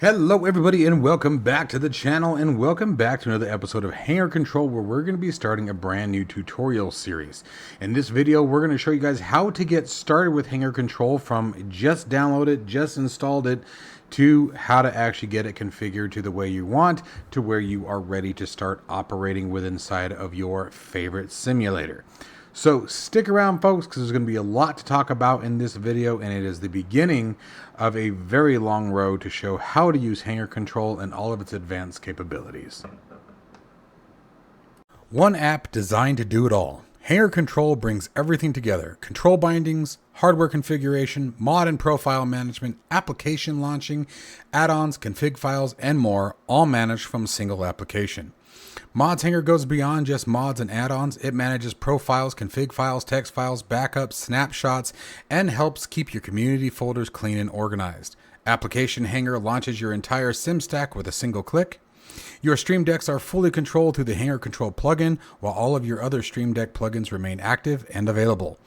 Hello everybody and welcome back to the channel and welcome back to another episode of Hangar Control, where we're going to be starting a brand new tutorial series. In this video we're going to show you guys how to get started with Hangar Control from just download it, just installed it, to how to actually get it configured to the way you want, to where you are ready to start operating with inside of your favorite simulator. So stick around folks, because there's going to be a lot to talk about in this video, and it is the beginning of a very long road to show how to use Hangar Control and all of its advanced capabilities. One app designed to do it all. Hangar Control brings everything together: control bindings, hardware configuration, mod and profile management, application launching, add-ons, config files, and more, all managed from a single application. Mods Hangar goes beyond just mods and add-ons. It manages profiles, config files, text files, backups, snapshots, and helps keep your community folders clean and organized. Application Hangar launches your entire sim stack with a single click. Your Stream Decks are fully controlled through the Hangar Control plugin, while all of your other Stream Deck plugins remain active and available.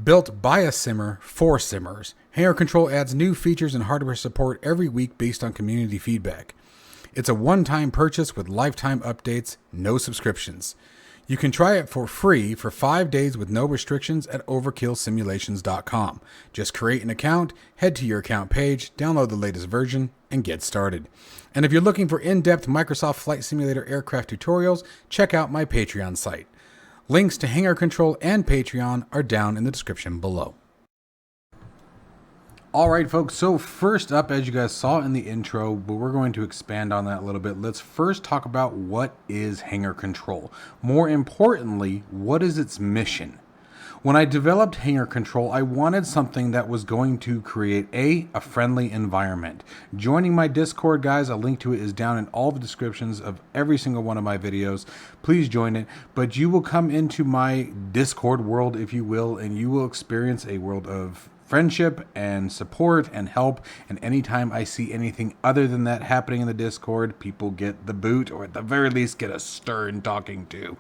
Built by a simmer for simmers, Hangar Control adds new features and hardware support every week based on community feedback. It's a one-time purchase with lifetime updates, no subscriptions. You can try it for free for 5 days with no restrictions at overkillsimulations.com. Just create an account, head to your account page, download the latest version, and get started. And if you're looking for in-depth Microsoft Flight Simulator aircraft tutorials, check out my Patreon site. Links to Hangar Control and Patreon are down in the description below. Alright folks, so first up, as you guys saw in the intro, but we're going to expand on that a little bit. Let's first talk about what is Hangar Control. More importantly, what is its mission? When I developed Hangar Control, I wanted something that was going to create a friendly environment. Joining my Discord, guys, a link to it is down in all the descriptions of every single one of my videos. Please join it, but you will come into my Discord world, if you will, and you will experience a world of friendship and support and help. And anytime I see anything other than that happening in the Discord, people get the boot, or at the very least get a stern talking to.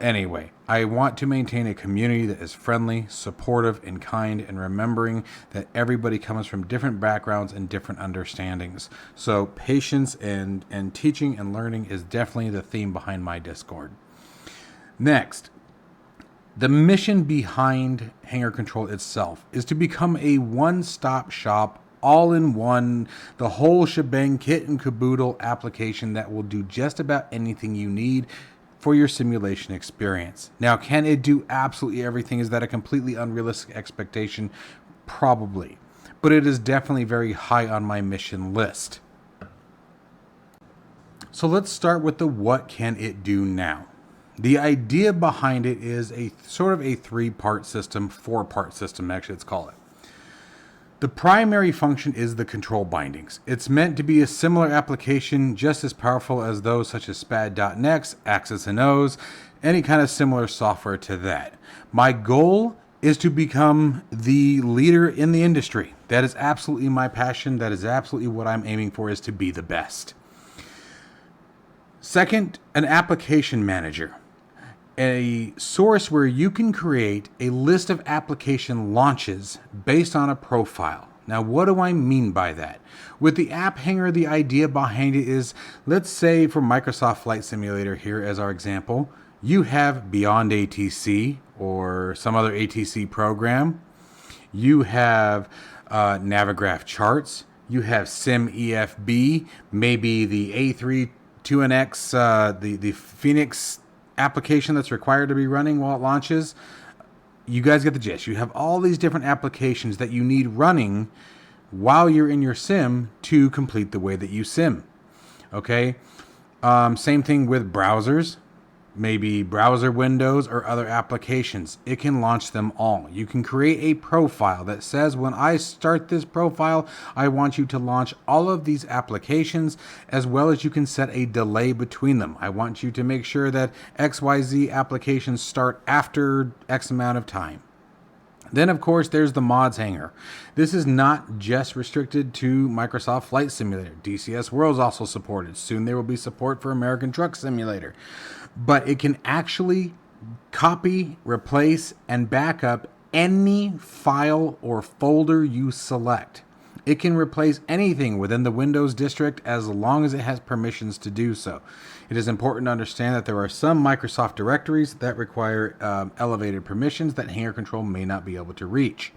Anyway, I want to maintain a community that is friendly, supportive, and kind, and remembering that everybody comes from different backgrounds and different understandings. So patience and teaching and learning is definitely the theme behind my Discord. Next, the mission behind Hangar Control itself is to become a one-stop shop, all-in-one, the whole shebang, kit and caboodle application that will do just about anything you need for your simulation experience. Now, can it do absolutely everything? Is that a completely unrealistic expectation? Probably. But it is definitely very high on my mission list. So let's start with the what can it do now. The idea behind it is a sort of a four-part system, actually, let's call it. The primary function is the control bindings. It's meant to be a similar application, just as powerful as those such as SPAD.NEXT, Axis and O's, any kind of similar software to that. My goal is to become the leader in the industry. That is absolutely my passion. That is absolutely what I'm aiming for, is to be the best. Second, an application manager. A source where you can create a list of application launches based on a profile. Now, what do I mean by that? With the app Hangar, the idea behind it is, let's say for Microsoft Flight Simulator here as our example, you have Beyond ATC or some other ATC program. You have Navigraph charts. You have SimEFB, maybe the A32NX, the Phoenix application that's required to be running while it launches. You guys get the gist. You have all these different applications that you need running while you're in your sim to complete the way that you sim. Okay. Same thing with browsers, maybe browser windows or other applications. It can launch them all. You can create a profile that says, when I start this profile, I want you to launch all of these applications, as well as you can set a delay between them. I want you to make sure that XYZ applications start after X amount of time. Then, of course, there's the mods Hangar. This is not just restricted to Microsoft Flight Simulator. DCS World is also supported. Soon there will be support for American Truck Simulator. But it can actually copy, replace, and back up any file or folder you select. It can replace anything within the Windows district as long as it has permissions to do so. It is important to understand that there are some Microsoft directories that require elevated permissions that Hangar Control may not be able to reach.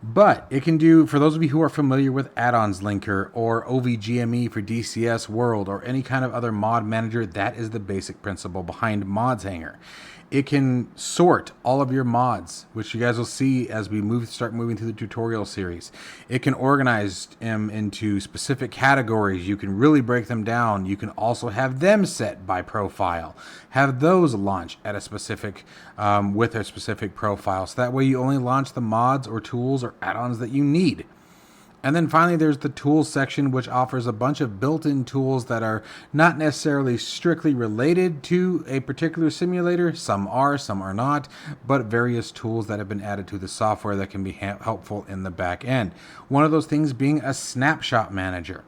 But it can do, for those of you who are familiar with add-ons linker or OVGME for DCS World or any kind of other mod manager, that is the basic principle behind Mods Hangar. It can sort all of your mods, which you guys will see as we start moving through the tutorial series. It can organize them into specific categories. You can really break them down. You can also have them set by profile. Have those launch at a specific, with a specific profile. So that way you only launch the mods or tools or add-ons that you need. And then finally, there's the tools section, which offers a bunch of built-in tools that are not necessarily strictly related to a particular simulator. Some are not, but various tools that have been added to the software that can be helpful in the back end. One of those things being a Snapshot Manager.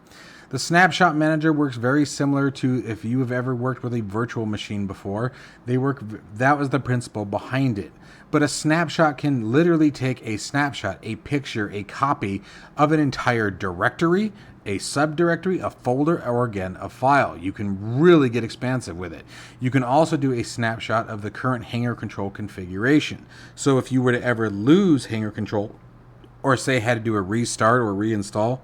The Snapshot Manager works very similar to if you have ever worked with a virtual machine before. That was the principle behind it. But a snapshot can literally take a snapshot, a picture, a copy of an entire directory, a subdirectory, a folder, or again, a file. You can really get expansive with it. You can also do a snapshot of the current Hangar Control configuration. So if you were to ever lose Hangar Control, or say had to do a restart or reinstall,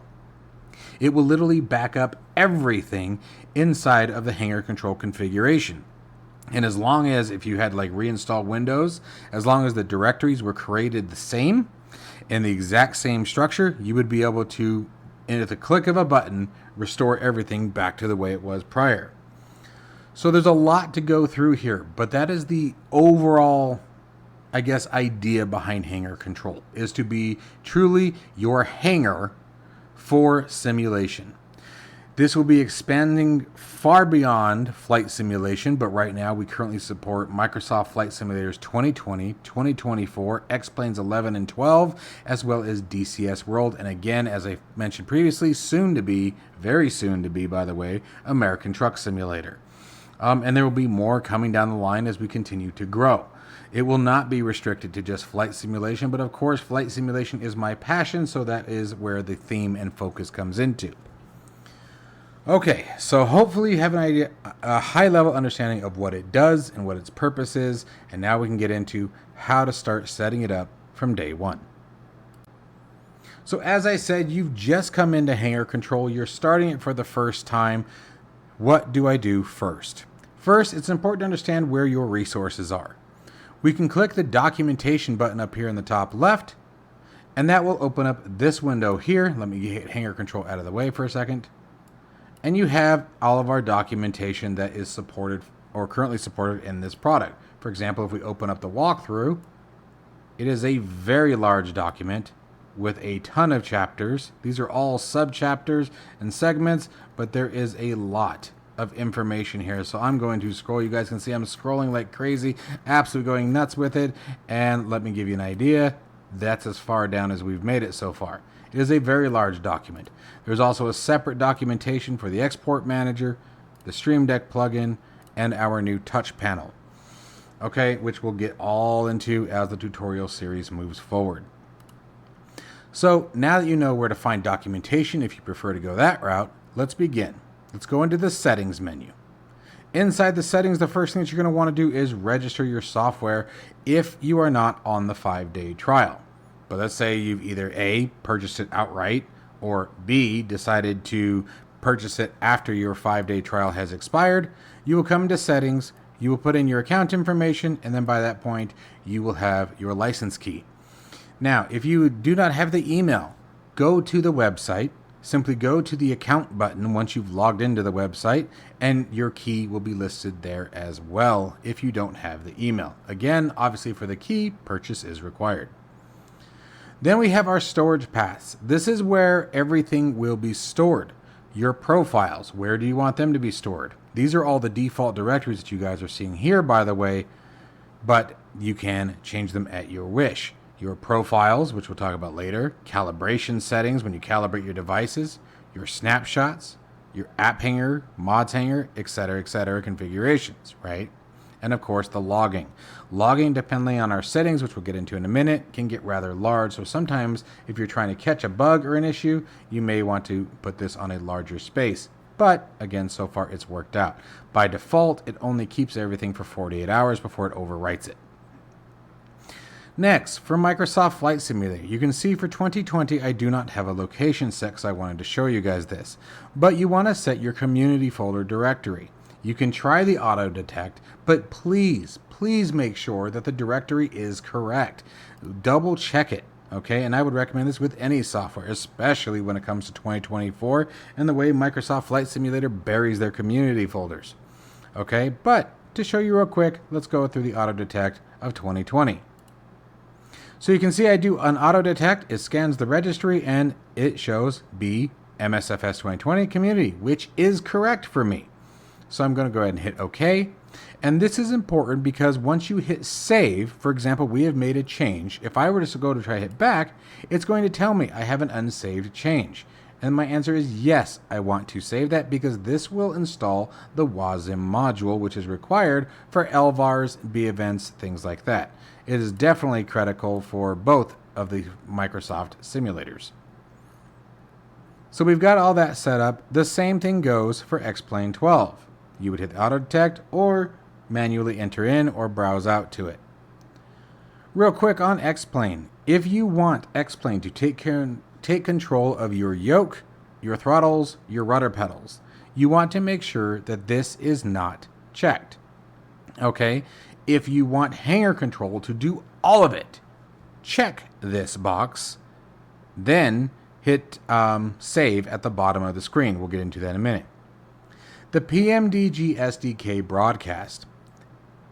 it will literally back up everything inside of the Hangar Control configuration. And as long as, if you had like reinstall Windows, as long as the directories were created the same in the exact same structure, you would be able to, at the click of a button, restore everything back to the way it was prior. So there's a lot to go through here, but that is the overall, I guess, idea behind Hangar Control, is to be truly your hangar for simulation. This will be expanding far beyond flight simulation, but right now we currently support Microsoft Flight Simulators 2020, 2024, X-Planes 11 and 12, as well as DCS World, and again, as I mentioned previously, soon to be, very soon to be, by the way, American Truck Simulator. And there will be more coming down the line as we continue to grow. It will not be restricted to just flight simulation, but of course, flight simulation is my passion, so that is where the theme and focus comes into. Okay, so hopefully you have an idea, a high-level understanding of what it does and what its purpose is, and now we can get into how to start setting it up from day one. So as I said, you've just come into Hangar Control, you're starting it for the first time. What do I do first? First, it's important to understand where your resources are. We can click the documentation button up here in the top left, and that will open up this window here. Let me get Hangar Control out of the way for a second. And you have all of our documentation that is supported or currently supported in this product. For example, if we open up the walkthrough, it is a very large document with a ton of chapters. These are all sub-chapters and segments, but there is a lot of information here. So I'm going to scroll. You guys can see I'm scrolling like crazy, absolutely going nuts with it. And let me give you an idea. That's as far down as we've made it so far. It is a very large document. There's also a separate documentation for the Export Manager, the Stream Deck plugin, and our new touch panel. Okay, which we'll get all into as the tutorial series moves forward. So now that you know where to find documentation, if you prefer to go that route, let's begin. Let's go into the settings menu. Inside the settings, the first thing that you're going to want to do is register your software if you are not on the 5-day trial. But let's say you've either A, purchased it outright, or B, decided to purchase it after your 5-day trial has expired. You will come into settings, you will put in your account information, and then by that point, you will have your license key. Now, if you do not have the email, go to the website, simply go to the account button once you've logged into the website, and your key will be listed there as well if you don't have the email. Again, obviously for the key, purchase is required. Then we have our storage paths. This is where everything will be stored. Your profiles, where do you want them to be stored? These are all the default directories that you guys are seeing here, by the way, but you can change them at your wish. Your profiles, which we'll talk about later, calibration settings when you calibrate your devices, your snapshots, your app hanger, mods hanger, etc., configurations, right? And of course, the logging. Logging, depending on our settings, which we'll get into in a minute, can get rather large. So sometimes if you're trying to catch a bug or an issue, you may want to put this on a larger space. But again, so far it's worked out. By default, it only keeps everything for 48 hours before it overwrites it. Next, for Microsoft Flight Simulator, you can see for 2020 I do not have a location set because I wanted to show you guys this. But you want to set your community folder directory. You can try the auto detect, but please make sure that the directory is correct. Double check it, okay? And I would recommend this with any software, especially when it comes to 2024 and the way Microsoft Flight Simulator buries their community folders. Okay, but to show you real quick, let's go through the auto detect of 2020. So you can see I do an auto detect, it scans the registry and it shows B MSFS 2020 community, which is correct for me. So I'm going to go ahead and hit OK. And this is important because once you hit save, for example, we have made a change. If I were to go to try to hit back, it's going to tell me I have an unsaved change. And my answer is yes, I want to save that because this will install the WASM module, which is required for LVARs, B events, things like that. It is definitely critical for both of the Microsoft simulators. So we've got all that set up. The same thing goes for X-Plane 12. You would hit the auto detect or manually enter in or browse out to it. Real quick on X-Plane. If you want X-Plane to take control of your yoke, your throttles, your rudder pedals, you want to make sure that this is not checked. Okay? If you want Hangar Control to do all of it, check this box, then hit save at the bottom of the screen. We'll get into that in a minute. The PMDG SDK broadcast.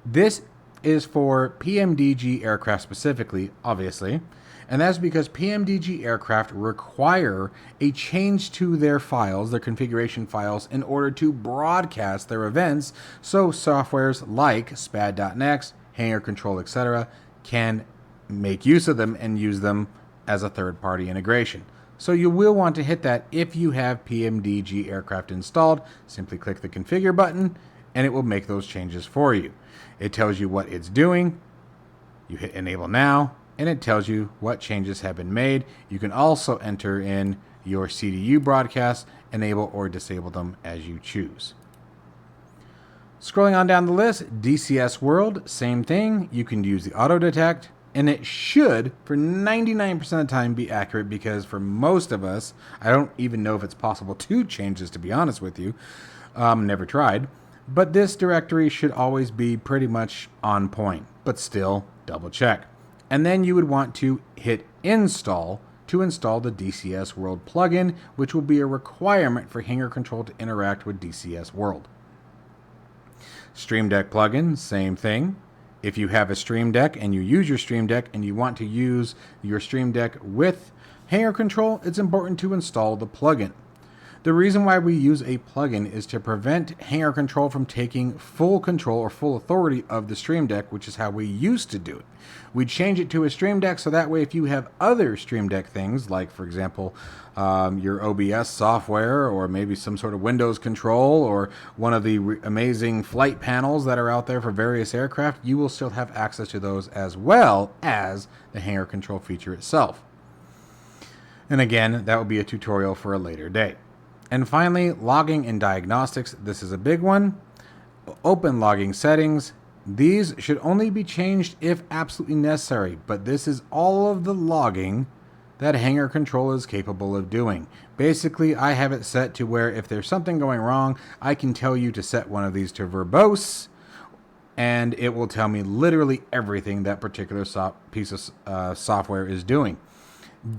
This is for PMDG aircraft specifically, obviously, and that's because PMDG aircraft require a change to their files, their configuration files, in order to broadcast their events, so softwares like SPAD.next, Hangar Control, etc. can make use of them and use them as a third-party integration. So you will want to hit that if you have PMDG aircraft installed. Simply click the configure button and it will make those changes for you. It tells you what it's doing. You hit enable now and it tells you what changes have been made. You can also enter in your CDU broadcasts, enable or disable them as you choose. Scrolling on down the list, DCS World, same thing. You can use the auto detect. And it should, for 99% of the time, be accurate because for most of us, I don't even know if it's possible to change this, to be honest with you. Never tried. But this directory should always be pretty much on point, but still double check. And then you would want to hit install to install the DCS World plugin, which will be a requirement for Hangar Control to interact with DCS World. Stream Deck plugin, same thing. If you have a Stream Deck and you use your Stream Deck and you want to use your Stream Deck with Hangar Control, it's important to install the plugin. The reason why we use a plugin is to prevent Hangar Control from taking full control or full authority of the Stream Deck, which is how we used to do it. We change it to a Stream Deck so that way if you have other Stream Deck things, like for example, your OBS software or maybe some sort of Windows control or one of the amazing flight panels that are out there for various aircraft, you will still have access to those as well as the Hangar Control feature itself. And again, that will be a tutorial for a later date. And finally, logging and diagnostics. This is a big one. Open logging settings. These should only be changed if absolutely necessary, but this is all of the logging that Hangar Control is capable of doing. Basically, I have it set to where if there's something going wrong, I can tell you to set one of these to verbose, and it will tell me literally everything that particular piece of software is doing.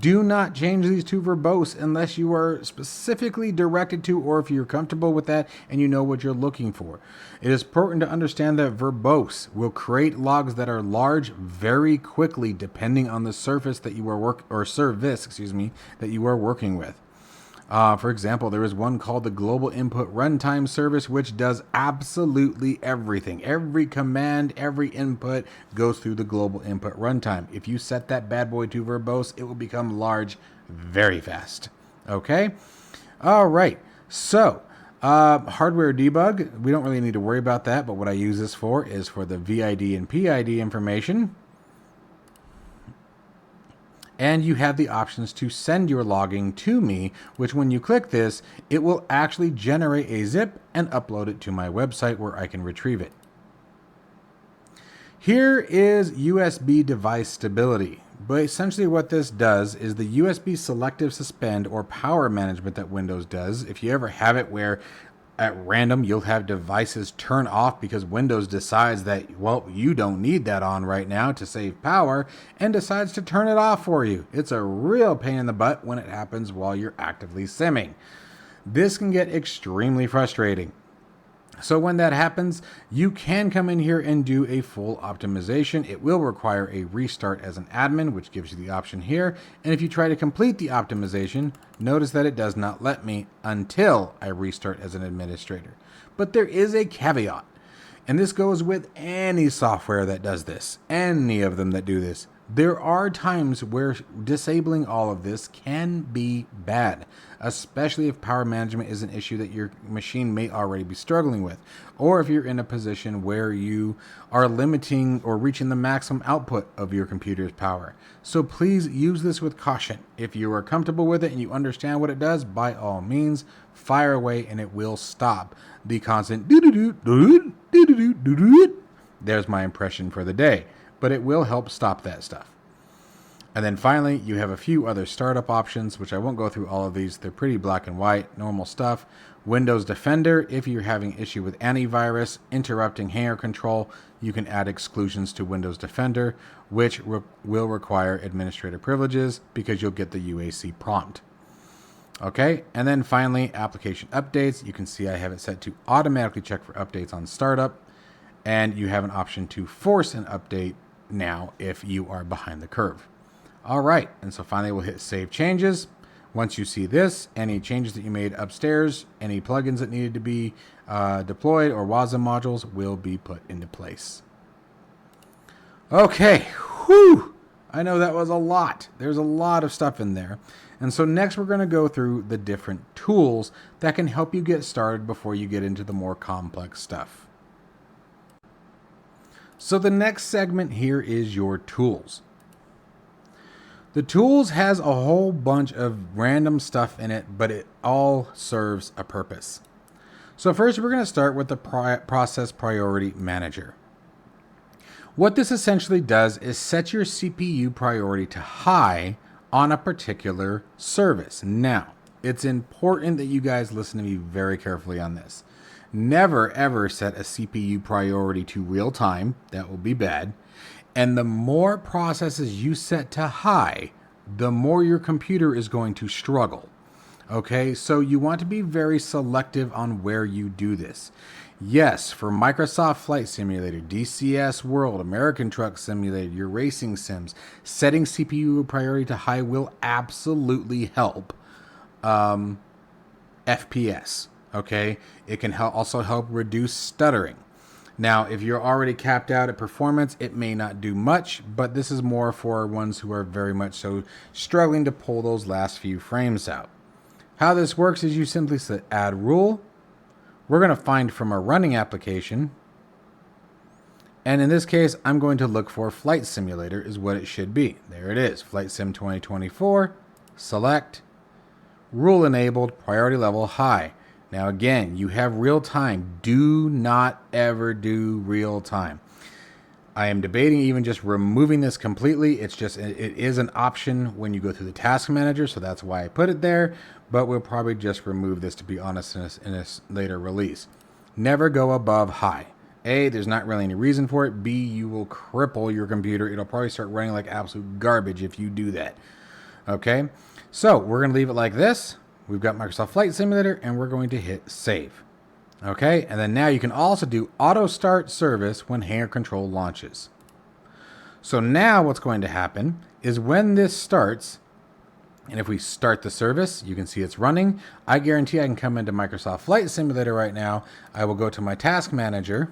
Do not change these to verbose unless you are specifically directed to or if you're comfortable with that and you know what you're looking for. It is important to understand that verbose will create logs that are large very quickly depending on the surface that you are service, that you are working with. For example, there is one called the Global Input Runtime Service, which does absolutely everything. Every command, every input goes through the Global Input Runtime. If you set that bad boy to verbose, it will become large very fast. Okay? All right. So, Hardware debug, we don't really need to worry about that, but what I use this for is for the VID and PID information. And you have the options to send your logging to me, which when you click this, it will actually generate a zip and upload it to my website where I can retrieve it. Here is USB device stability. But essentially what this does is the USB selective suspend or power management that Windows does. If you ever have it where at random you'll have devices turn off because Windows decides that, well, you don't need that on right now to save power and decides to turn it off for you. It's a real pain in the butt when it happens while you're actively simming. This can get extremely frustrating. So when that happens, you can come in here and do a full optimization. It will require a restart as an admin, which gives you the option here. And if you try to complete the optimization, notice that it does not let me until I restart as an administrator. But there is a caveat, and this goes with any software that does this, any of them that do this. There are times where disabling all of this can be bad, especially if power management is an issue that your machine may already be struggling with, or if you're in a position where you are limiting or reaching the maximum output of your computer's power. So please use this with caution. If you are comfortable with it and you understand what it does, by all means, fire away and it will stop the constant doo-doo-doo-doo-doo-doo-doo-doo. There's my impression for the day. But it will help stop that stuff. And then finally, you have a few other startup options, which I won't go through all of these. They're pretty black and white, normal stuff. Windows Defender, if you're having issue with antivirus, interrupting Hangar Control, you can add exclusions to Windows Defender, which will require administrator privileges because you'll get the UAC prompt. Okay, and then finally, application updates. You can see I have it set to automatically check for updates on startup, and you have an option to force an update now if you are behind the curve. All right, and so finally we'll hit Save Changes. Once you see this, any changes that you made upstairs, any plugins that needed to be deployed or WASM modules will be put into place. Okay, whew! I know that was a lot. There's a lot of stuff in there. And so next we're going to go through the different tools that can help you get started before you get into the more complex stuff. So the next segment here is your tools. The tools has a whole bunch of random stuff in it, but it all serves a purpose. So first we're going to start with the Process Priority Manager. What this essentially does is set your CPU priority to high on a particular service. Now, it's important that you guys listen to me very carefully on this. Never ever set a CPU priority to real time. That will be bad. And the more processes you set to high, the more your computer is going to struggle. Okay, so you want to be very selective on where you do this. Yes, for Microsoft Flight Simulator, DCS World, American Truck Simulator, your racing sims, setting CPU priority to high will absolutely help FPS. Okay, it can also help reduce stuttering. Now, if you're already capped out at performance, it may not do much, but this is more for ones who are very much so struggling to pull those last few frames out. How this works is you simply set add rule. We're going to find from a running application. And in this case, I'm going to look for Flight Simulator is what it should be. There it is, Flight Sim 2024, select, rule enabled, priority level high. Now again, you have real time. Do not ever do real time. I am debating even just removing this completely. It is an option when you go through the task manager, so that's why I put it there, but we'll probably just remove this, to be honest, in a later release. Never go above high. A, there's not really any reason for it. B, you will cripple your computer. It'll probably start running like absolute garbage if you do that. Okay, so we're going to leave it like this. We've got Microsoft Flight Simulator, and we're going to hit save. Okay, and then now you can also do auto start service when Hangar Control launches. So now what's going to happen is when this starts, and if we start the service, you can see it's running. I guarantee I can come into Microsoft Flight Simulator right now. I will go to my task manager.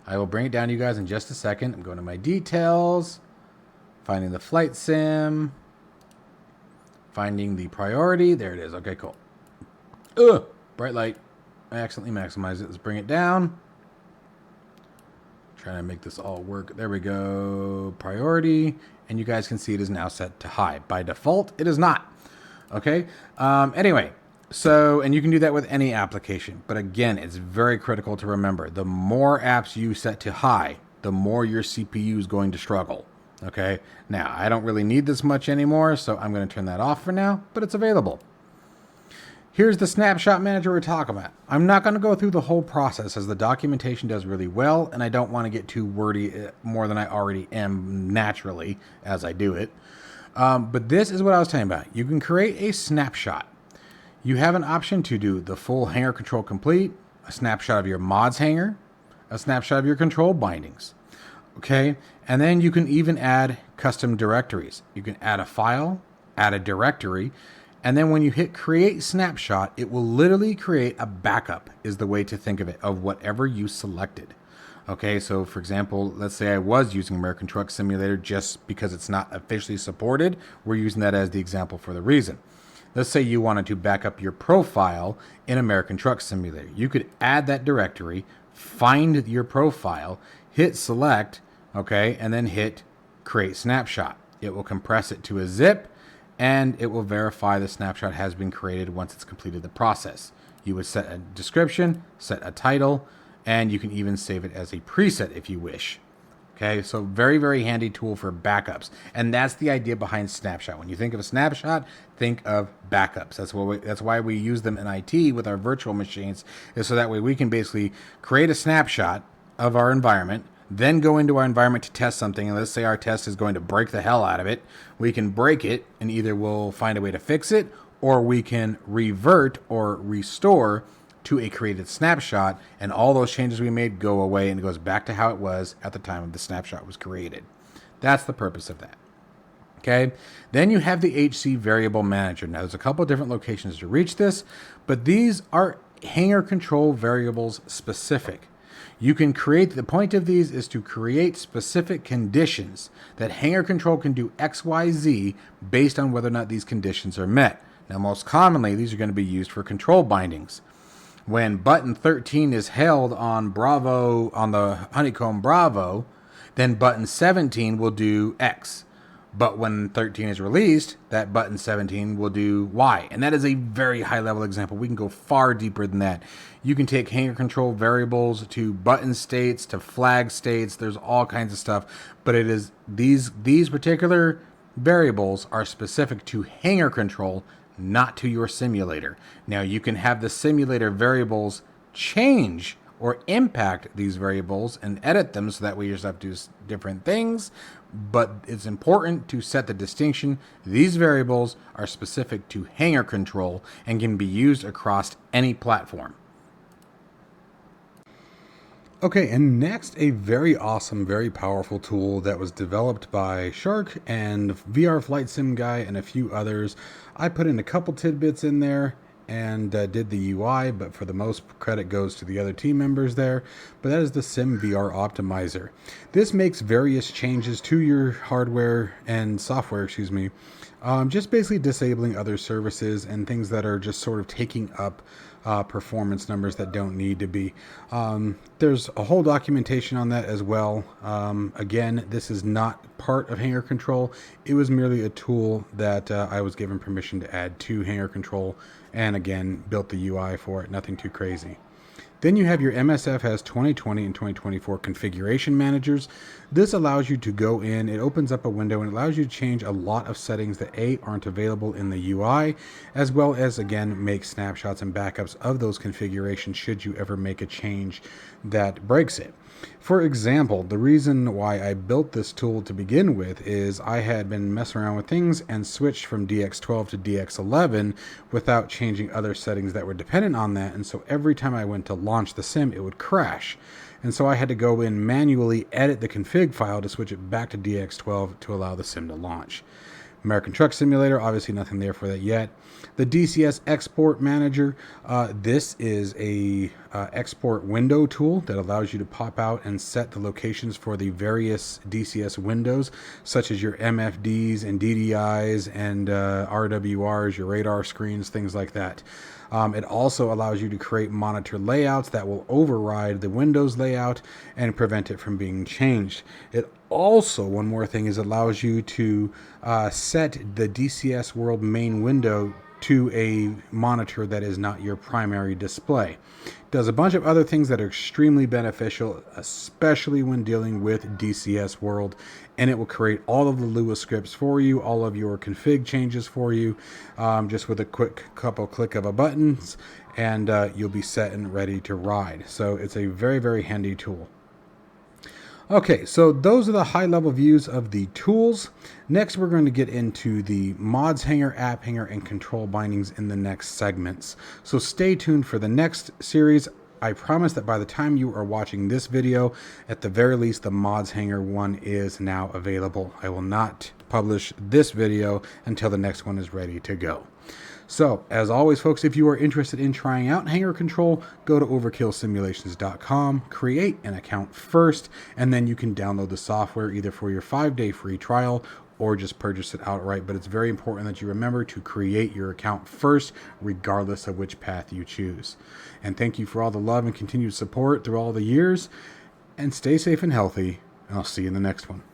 I will bring it down to you guys in just a second. I'm going to my details, finding the flight sim, finding the priority. There it is. Okay, cool. bright light. I accidentally maximized it. Let's bring it down. Trying to make this all work. There we go. Priority. And you guys can see it is now set to high. By default, it is not. Okay. Anyway, so, and you can do that with any application. But again, it's very critical to remember. The more apps you set to high, the more your CPU is going to struggle. Okay. Now, I don't really need this much anymore, so I'm going to turn that off for now, but it's available. Here's the Snapshot Manager we're talking about. I'm not going to go through the whole process as the documentation does really well, and I don't want to get too wordy more than I already am naturally as I do it. But this is what I was telling you about. You can create a snapshot. You have an option to do the full Hangar Control complete, a snapshot of your mods hanger, a snapshot of your control bindings. Okay, and then you can even add custom directories. You can add a file, add a directory, and then when you hit create snapshot, it will literally create a backup, is the way to think of it, of whatever you selected. Okay, so for example, let's say I was using American Truck Simulator just because it's not officially supported. We're using that as the example for the reason. Let's say you wanted to back up your profile in American Truck Simulator. You could add that directory, find your profile, hit select, okay, and then hit create snapshot. It will compress it to a zip, and it will verify the snapshot has been created once it's completed the process. You would set a description, set a title, and you can even save it as a preset if you wish. Okay, so very, very handy tool for backups. And that's the idea behind Snapshot. When you think of a snapshot, think of backups. That's why we use them in IT with our virtual machines, is so that way we can basically create a snapshot of our environment, then go into our environment to test something, and let's say our test is going to break the hell out of it. We can break it, and either we'll find a way to fix it, or we can revert or restore to a created snapshot, and all those changes we made go away, and it goes back to how it was at the time of the snapshot was created. That's the purpose of that. Okay, then you have the HC Variable Manager. Now, there's a couple of different locations to reach this, but these are Hangar Control variables specific. You can create, the point of these is to create specific conditions that Hangar Control can do X, Y, Z based on whether or not these conditions are met. Now, most commonly, these are going to be used for control bindings. When button 13 is held on Bravo, on the honeycomb Bravo, then button 17 will do X. But when 13 is released, that button 17 will do Y. And that is a very high level example. We can go far deeper than that. You can take Hangar Control variables to button states, to flag states. There's all kinds of stuff. But it is these particular variables are specific to Hangar Control, not to your simulator. Now, you can have the simulator variables change or impact these variables and edit them so that way you just have to do different things. But it's important to set the distinction. These variables are specific to Hangar Control and can be used across any platform. Okay, and next, a very awesome, very powerful tool that was developed by Shark and VR Flight Sim Guy and a few others. I put in a couple tidbits in there and did the UI, but for the most credit goes to the other team members there. But that is the Sim VR Optimizer. This makes various changes to your hardware and software, just basically disabling other services and things that are just sort of taking up performance numbers that don't need to be. There's a whole documentation on that as well. Again, this is not part of Hangar Control. It was merely a tool that I was given permission to add to Hangar Control, and again, built the UI for it. Nothing too crazy. Then you have your MSF has 2020 and 2024 configuration managers. This allows you to go in, it opens up a window and allows you to change a lot of settings that aren't available in the UI, as well as again make snapshots and backups of those configurations should you ever make a change that breaks it. For example, the reason why I built this tool to begin with is I had been messing around with things and switched from DX12 to DX11 without changing other settings that were dependent on that, and so every time I went to launch the sim, it would crash. And so I had to go in manually edit the config file to switch it back to DX12 to allow the sim to launch. American Truck Simulator, obviously nothing there for that yet. The DCS Export Manager, this is a export window tool that allows you to pop out and set the locations for the various DCS windows, such as your MFDs and DDIs and RWRs, your radar screens, things like that. It also allows you to create monitor layouts that will override the Windows layout and prevent it from being changed. It also, one more thing, is allows you to set the DCS World main window to a monitor that is not your primary display. It does a bunch of other things that are extremely beneficial, especially when dealing with DCS World, and it will create all of the Lua scripts for you, all of your config changes for you, just with a quick click of a buttons, and you'll be set and ready to ride. So it's a very, very handy tool. Okay, so those are the high-level views of the tools. Next, we're going to get into the mods hanger, app hanger, and control bindings in the next segments. So stay tuned for the next series. I promise that by the time you are watching this video, at the very least, the mods hanger one is now available. I will not publish this video until the next one is ready to go. So, as always, folks, if you are interested in trying out Hangar Control, go to overkillsimulations.com, create an account first, and then you can download the software either for your 5-day free trial or just purchase it outright. But it's very important that you remember to create your account first, regardless of which path you choose. And thank you for all the love and continued support through all the years. And stay safe and healthy, and I'll see you in the next one.